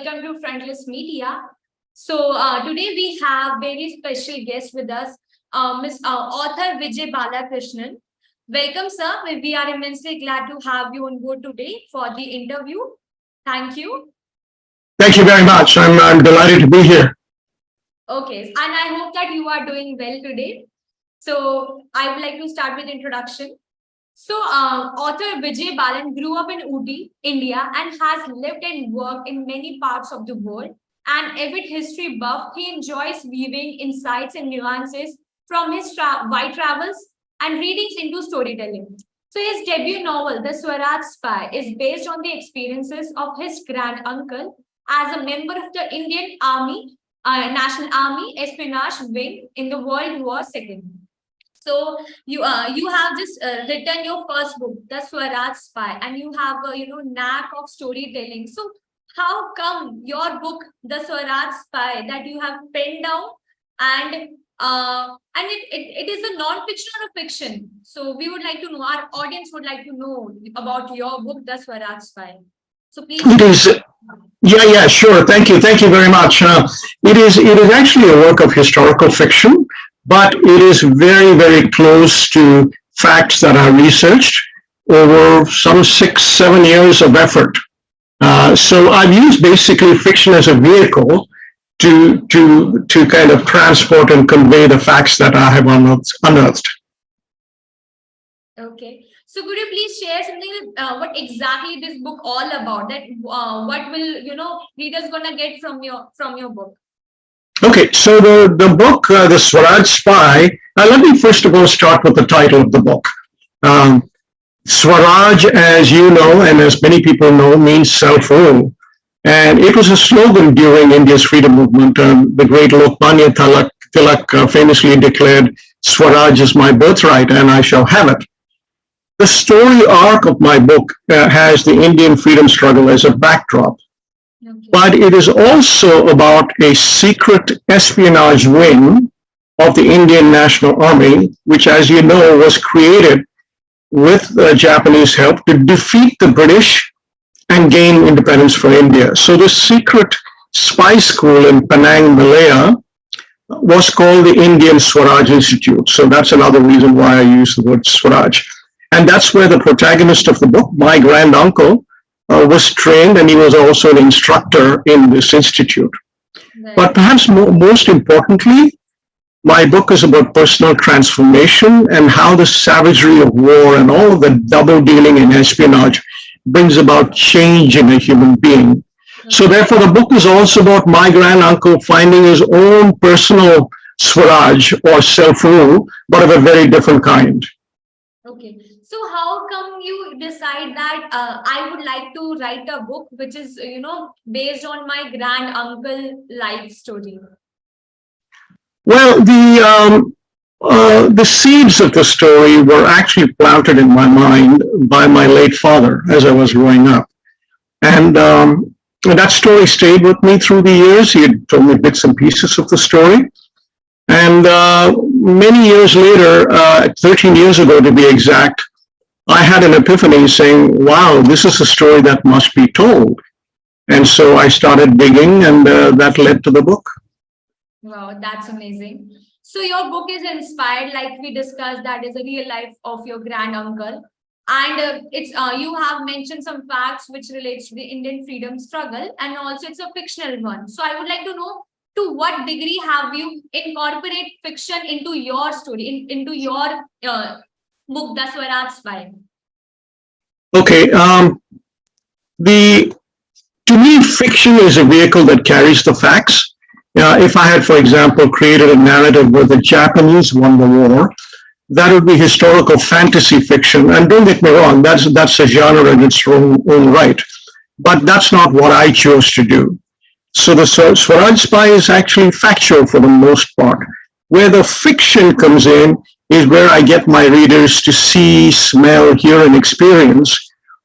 welcome to Frontlist Media. So today we have very special guest with us, author Vijay Balakrishnan. Welcome, sir. We are immensely glad to have you on board today for the interview. Thank you. Thank you very much. I'm delighted to be here. Okay, and I hope that you are doing well today. So I would like to start with introduction. So author Vijay Balan grew up in Uti, India, and has lived and worked in many parts of the world. An avid history buff, he enjoys weaving insights and nuances from his wide travels and readings into storytelling. So his debut novel, The Swaraj Spy, is based on the experiences of his granduncle as a member of the Indian Army, National Army Espionage Wing in the World War II. So you have just written your first book, The Swaraj Spy, and you have a knack of storytelling. So how come your book, The Swaraj Spy, that you have penned down, and it is a non-fiction or a fiction? So we would like to know, our audience would like to know about your book, The Swaraj Spy. So please. It is. Yeah, sure. Thank you very much. It is actually a work of historical fiction, but it is very, very close to facts that I researched over some 6-7 years of effort. So I've used basically fiction as a vehicle to kind of transport and convey the facts that I have unearthed. Okay. So could you please share something what exactly this book all about? That what will readers gonna get from your book? Okay, so the book, The Swaraj Spy, let me first of all start with the title of the book. Swaraj, as you know, and as many people know, means self-rule. And it was a slogan during India's freedom movement. The great Lokmanya Tilak famously declared, "Swaraj is my birthright and I shall have it." The story arc of my book has the Indian freedom struggle as a backdrop. Okay. But it is also about a secret espionage wing of the Indian National Army, which, as you know, was created with Japanese help to defeat the British and gain independence for India. So the secret spy school in Penang, Malaya, was called the Indian Swaraj Institute. So that's another reason why I use the word Swaraj. And that's where the protagonist of the book, my granduncle, was trained, and he was also an instructor in this institute. Right. But perhaps most importantly, my book is about personal transformation and how the savagery of war and all of the double dealing in espionage brings about change in a human being. Okay. So therefore, the book is also about my granduncle finding his own personal Swaraj or self-rule, but of a very different kind. Okay. So how come you decide that I would like to write a book which is, based on my granduncle life story? Well, the seeds of the story were actually planted in my mind by my late father as I was growing up. And that story stayed with me through the years. He had told me bits and pieces of the story. And many years later, 13 years ago to be exact, I had an epiphany saying, wow, this is a story that must be told. And so I started digging, and that led to the book. Wow, that's amazing. So your book is inspired, like we discussed, that is a real life of your granduncle. And it's you have mentioned some facts which relates to the Indian freedom struggle, and also it's a fictional one. So I would like to know, to what degree have you incorporated fiction into your story, into your book, The Swaraj Spy? Okay. To me, fiction is a vehicle that carries the facts. If I had, for example, created a narrative where the Japanese won the war, that would be historical fantasy fiction. And don't get me wrong, that's a genre in its own right. But that's not what I chose to do. So the Swaraj Spy is actually factual for the most part. Where the fiction comes in is where I get my readers to see, smell, hear, and experience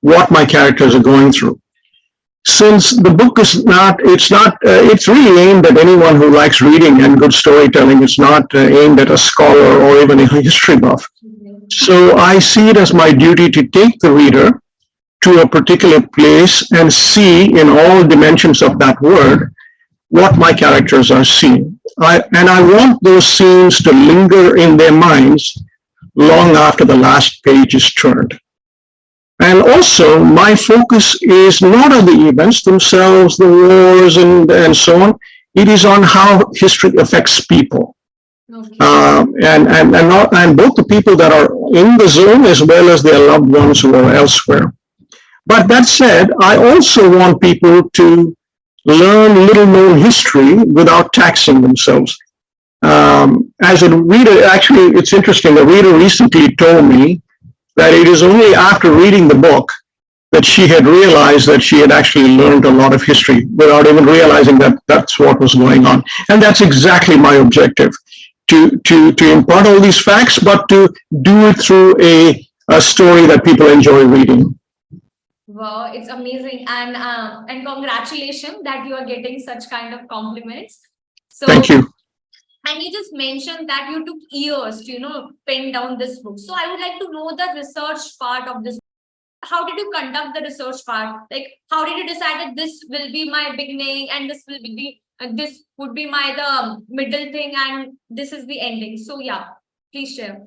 what my characters are going through. Since the book is it's really aimed at anyone who likes reading and good storytelling. It's not aimed at a scholar or even a history buff. So I see it as my duty to take the reader to a particular place and see in all dimensions of that word what my characters are seeing. And I want those scenes to linger in their minds long after the last page is turned. And also, my focus is not on the events themselves, the wars and so on. It is on how history affects people. Okay. And both the people that are in the zone as well as their loved ones who are elsewhere. But that said, I also want people to learn little known history without taxing themselves. As a reader, actually, it's interesting. A reader recently told me that it is only after reading the book that she had realized that she had actually learned a lot of history without even realizing that that's what was going on. And that's exactly my objective, to impart all these facts, but to do it through a story that people enjoy reading. Wow, it's amazing, and congratulations that you are getting such kind of compliments. So Thank you. And you just mentioned that you took years to, pen down this book. So I would like to know the research part of this. How did you conduct the research part? Like, how did you decide that this will be my beginning and this will be this would be my the middle thing and this is the ending? So yeah, please share.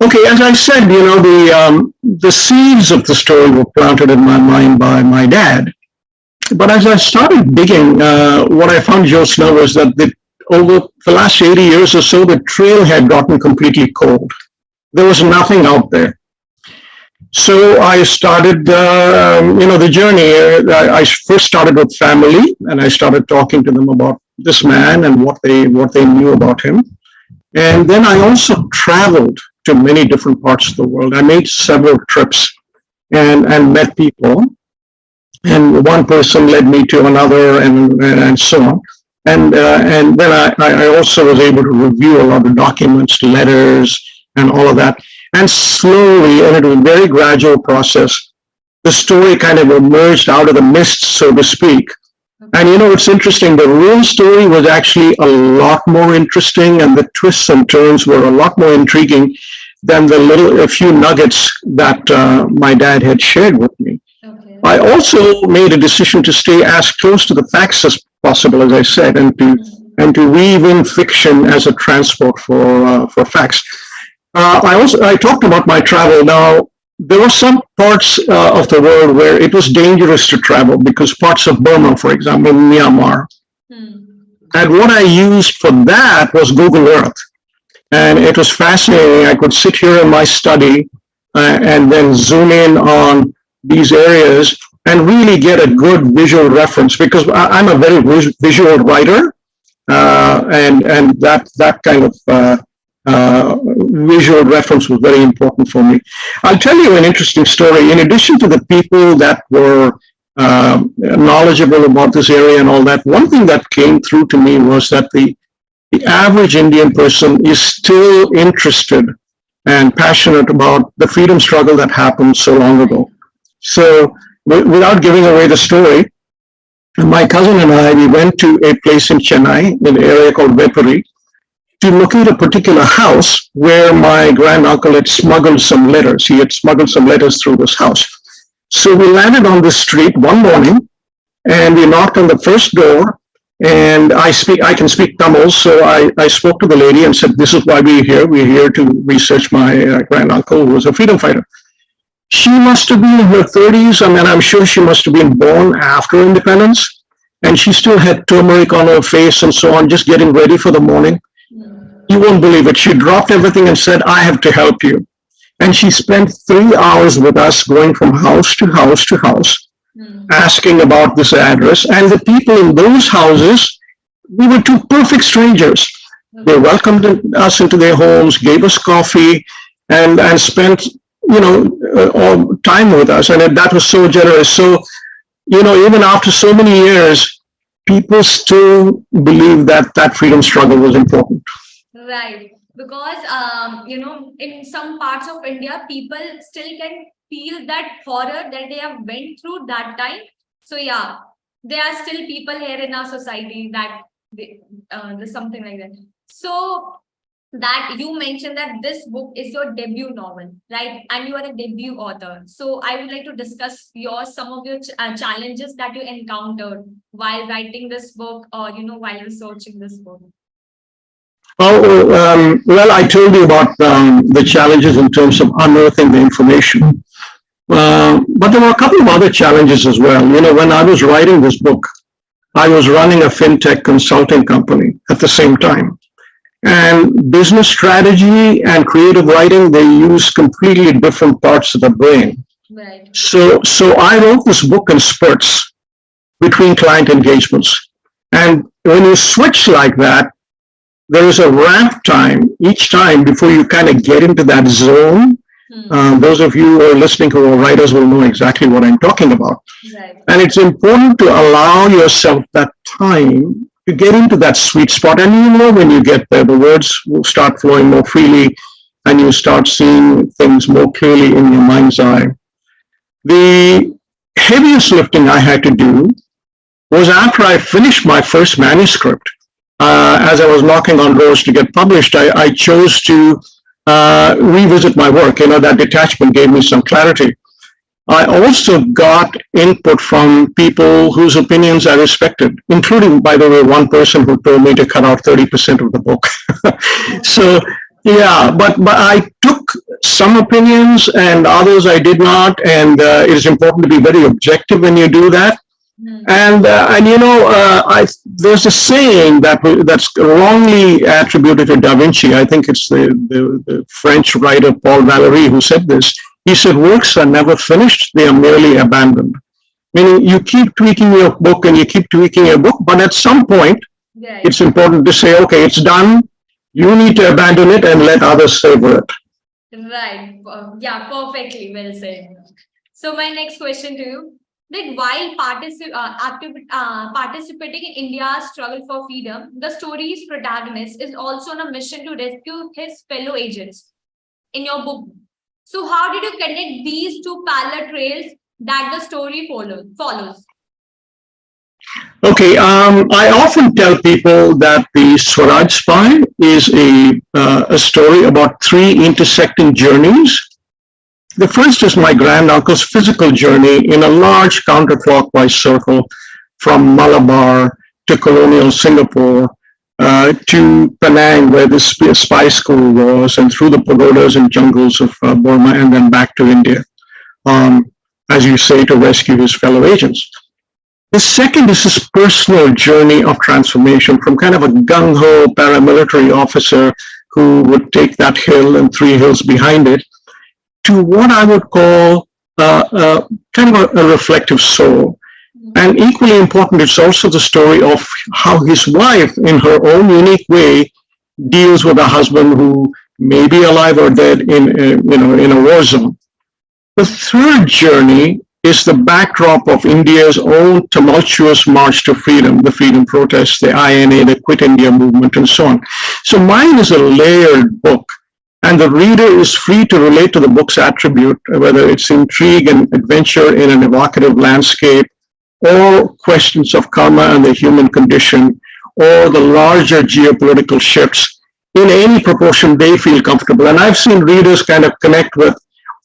Okay, as I said, the seeds of the story were planted in my mind by my dad. But as I started digging, what I found, Jyotsna, was that over the last 80 years or so, the trail had gotten completely cold. There was nothing out there. So I started, the journey. I first started with family, and I started talking to them about this man and what they knew about him. And then I also traveled to many different parts of the world. I made several trips and met people. And one person led me to another, and so on. And then I also was able to review a lot of documents, letters, and all of that. And slowly, and it was a very gradual process, the story kind of emerged out of the mist, so to speak. And it's interesting, the real story was actually a lot more interesting, and the twists and turns were a lot more intriguing than a few nuggets that my dad had shared with me. Okay. I also made a decision to stay as close to the facts as possible, as I said, and to weave in fiction as a transport for facts. I talked about my travel. Now, there were some parts of the world where it was dangerous to travel because parts of Burma, for example, Myanmar. And what I used for that was Google Earth. And it was fascinating. I could sit here in my study and then zoom in on these areas and really get a good visual reference, because I'm a very visual writer, and that kind of visual reference was very important for me. I'll tell you an interesting story. In addition to the people that were knowledgeable about this area and all that, one thing that came through to me was that the average Indian person is still interested and passionate about the freedom struggle that happened so long ago. So without giving away the story, my cousin and I, we went to a place in Chennai, in an area called Vepuri, to locate a particular house where my granduncle had smuggled some letters. He had smuggled some letters through this house. So we landed on the street one morning, and we knocked on the first door, and I can speak Tamil, so I spoke to the lady and said, this is why we're here. We're here to research my granduncle, who was a freedom fighter. She must have been in her 30s. I mean, I'm sure she must have been born after independence, and she still had turmeric on her face and so on, just getting ready for the morning. You won't believe it. She dropped everything and said, I have to help you. And she spent 3 hours with us, going from house to house to house, asking about this address. And the people in those houses, we were two perfect strangers. They welcomed us into their homes, gave us coffee, and spent, all time with us. And that was so generous. So, even after so many years, people still believe that freedom struggle was important. Right. Because, in some parts of India, people still can feel that horror that they have went through that time. So yeah, there are still people here in our society that there's something like that. So that you mentioned that this book is your debut novel, right? And you are a debut author. So I would like to discuss some of your challenges that you encountered while writing this book, or while researching this book. Well, I told you about the challenges in terms of unearthing the information. But there were a couple of other challenges as well. When I was writing this book, I was running a fintech consulting company at the same time. And business strategy and creative writing, they use completely different parts of the brain. Right. So I wrote this book in spurts between client engagements. And when you switch like that, there is a ramp time each time before you kind of get into that zone. Those of you who are listening who are writers will know exactly what I'm talking about. Right. And it's important to allow yourself that time to get into that sweet spot. And when you get there, the words will start flowing more freely and you start seeing things more clearly in your mind's eye. The heaviest lifting I had to do was after I finished my first manuscript. As I was knocking on doors to get published, I chose to revisit my work. That detachment gave me some clarity. I also got input from people whose opinions I respected, including, by the way, one person who told me to cut out 30% of the book. So, yeah, but I took some opinions and others I did not. And it is important to be very objective when you do that. And there's a saying that's wrongly attributed to Da Vinci. I think it's the French writer Paul Valéry who said this. He said, works are never finished, they are merely abandoned. Meaning you keep tweaking your book and you keep tweaking your book, but at some point, right, it's important to say, okay, it's done. You need to abandon it and let others savor it. Right. Yeah, perfectly well said. So my next question to you, that while participating in India's struggle for freedom, the story's protagonist is also on a mission to rescue his fellow agents in your book. So how did you connect these two parallel trails that the story follows? Okay, I often tell people that the Swaraj Spy is a story about three intersecting journeys. The first is my granduncle's physical journey in a large counterclockwise circle from Malabar to colonial Singapore, to Penang, where the spy school was, and through the pagodas and jungles of Burma, and then back to India, as you say, to rescue his fellow agents. The second is his personal journey of transformation from kind of a gung-ho paramilitary officer who would take that hill and three hills behind it to what I would call kind of a reflective soul. And equally important, it's also the story of how his wife, in her own unique way, deals with a husband who may be alive or dead in a war zone. The third journey is the backdrop of India's own tumultuous march to freedom, the freedom protests, the INA, the Quit India movement, and so on. So mine is a layered book, and the reader is free to relate to the book's attribute, whether it's intrigue and adventure in an evocative landscape, or questions of karma and the human condition, or the larger geopolitical shifts in any proportion they feel comfortable. And I've seen readers kind of connect with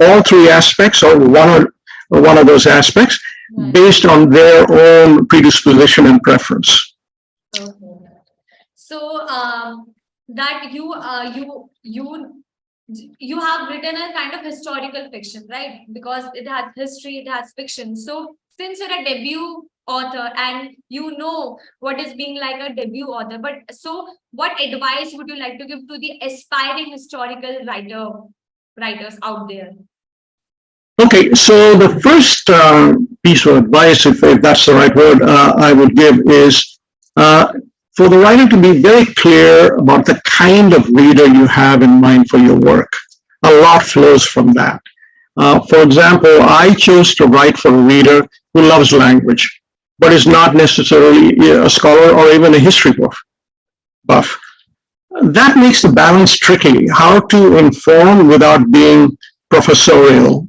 all three aspects or one of those aspects based on their own predisposition and preference. Okay. So that you have written a kind of historical fiction, right? Because it has history, it has fiction. So since you're a debut author and you know what is being like a debut author, but so what advice would you like to give to the aspiring historical writers out there? Okay, so the first piece of advice, if that's the right word, I would give is for the writer to be very clear about the kind of reader you have in mind for your work. A lot flows from that. For example, I chose to write for a reader who loves language, but is not necessarily a scholar or even a history buff. That makes the balance tricky, how to inform without being professorial.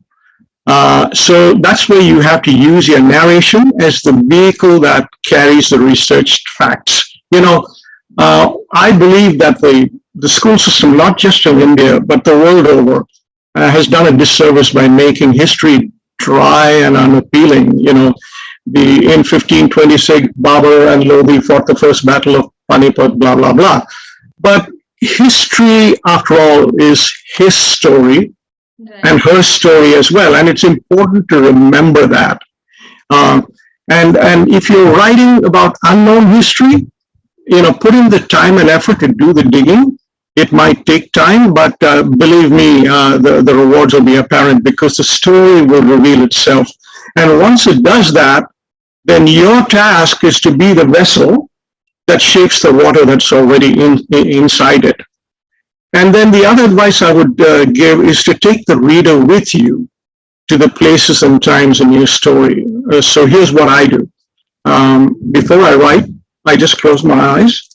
So that's where you have to use your narration as the vehicle that carries the researched facts. I believe that the school system, not just in India, but the world over, has done a disservice by making history dry and unappealing. In 1526, Babur and Lodi fought the first battle of Panipat, blah, blah, blah. But history, after all, is his story and her story as well. And it's important to remember that. And if you're writing about unknown history, put in the time and effort to do the digging. It might take time, but believe me, the rewards will be apparent because the story will reveal itself. And once it does that, then your task is to be the vessel that shapes the water that's already inside it. And then the other advice I would give is to take the reader with you to the places and times in your story. So here's what I do. Before I write, I just close my eyes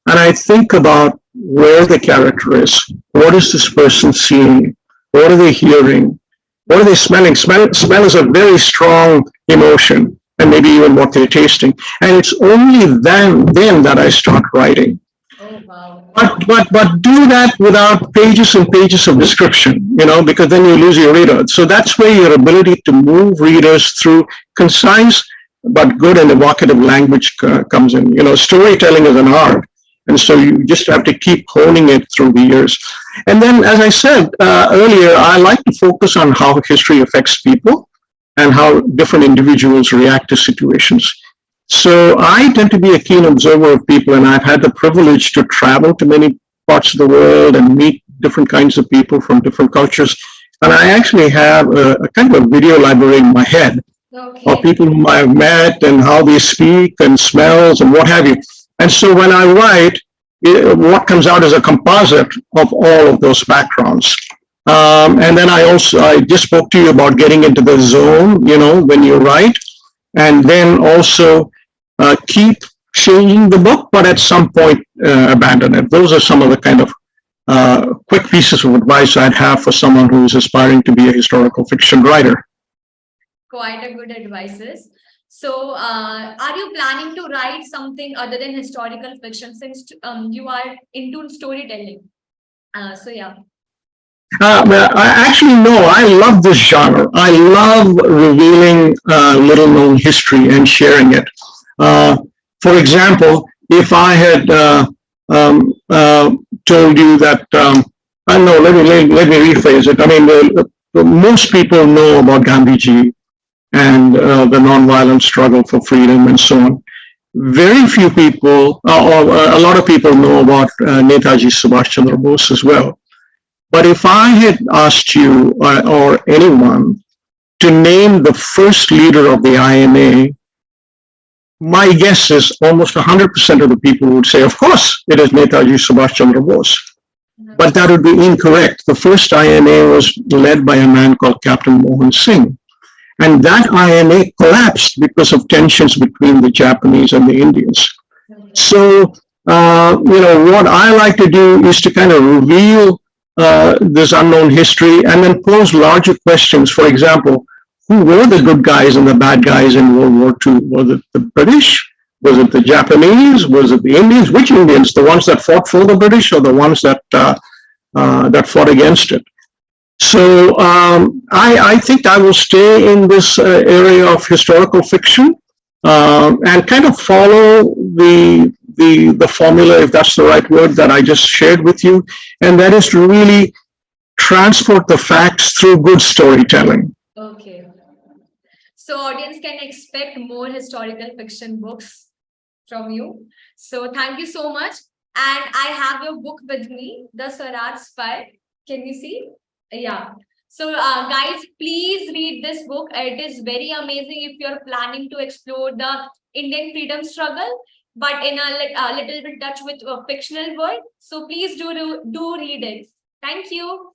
and I think about where the character is. What is this person seeing? What are they hearing? What are they smelling? Smell is a very strong emotion, and maybe even what they're tasting. And it's only then that I start writing. Oh, wow. But do that without pages and pages of description, because then you lose your reader. So that's where your ability to move readers through concise but good and evocative language comes in. Storytelling is an art. And so you just have to keep honing it through the years. And then, as I said earlier, I like to focus on how history affects people and how different individuals react to situations. So I tend to be a keen observer of people, and I've had the privilege to travel to many parts of the world and meet different kinds of people from different cultures. And I actually have a kind of a video library in my head of people whom I've met and how they speak and smells and what have you. And so when I write, what comes out is a composite of all of those backgrounds. And then I just spoke to you about getting into the zone, when you write, and then also keep changing the book, but at some point abandon it. Those are some of the kind of quick pieces of advice I'd have for someone who's aspiring to be a historical fiction writer. Quite a good advices. So, are you planning to write something other than historical fiction since you are into storytelling? Yeah. Actually, no, I love this genre. I love revealing little-known history and sharing it. For example, if I had told you that, no, let me rephrase it. I mean, most people know about Gandhiji and the nonviolent struggle for freedom and so on. Very few people, or a lot of people know about Netaji Subhash Chandra Bose as well. But if I had asked you or anyone to name the first leader of the INA, my guess is almost 100% of the people would say, of course, it is Netaji Subhash Chandra Bose. But that would be incorrect. The first INA was led by a man called Captain Mohan Singh. And that INA collapsed because of tensions between the Japanese and the Indians. So, what I like to do is to kind of reveal this unknown history and then pose larger questions. For example, who were the good guys and the bad guys in World War II? Was it the British? Was it the Japanese? Was it the Indians? Which Indians? The ones that fought for the British or the ones that fought against it? So I think I will stay in this area of historical fiction and kind of follow the formula, if that's the right word, that I just shared with you, and that is to really transport the facts through good storytelling. Okay. So audience can expect more historical fiction books from you. So thank you so much. And I have your book with me, The Swaraj Spy. Can you see? Yeah. So guys, please read this book. It is very amazing if you're planning to explore the Indian freedom struggle, but in a little bit touch with a fictional world. So please do read it. Thank you.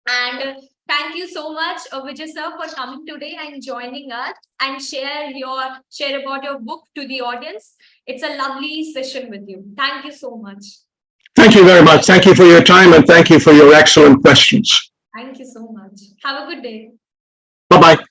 And thank you so much, Vijay sir, for coming today and joining us and share about your book to the audience. It's a lovely session with you. Thank you so much. Thank you very much. Thank you for your time and thank you for your excellent questions. Thank you so much. Have a good day. Bye-bye.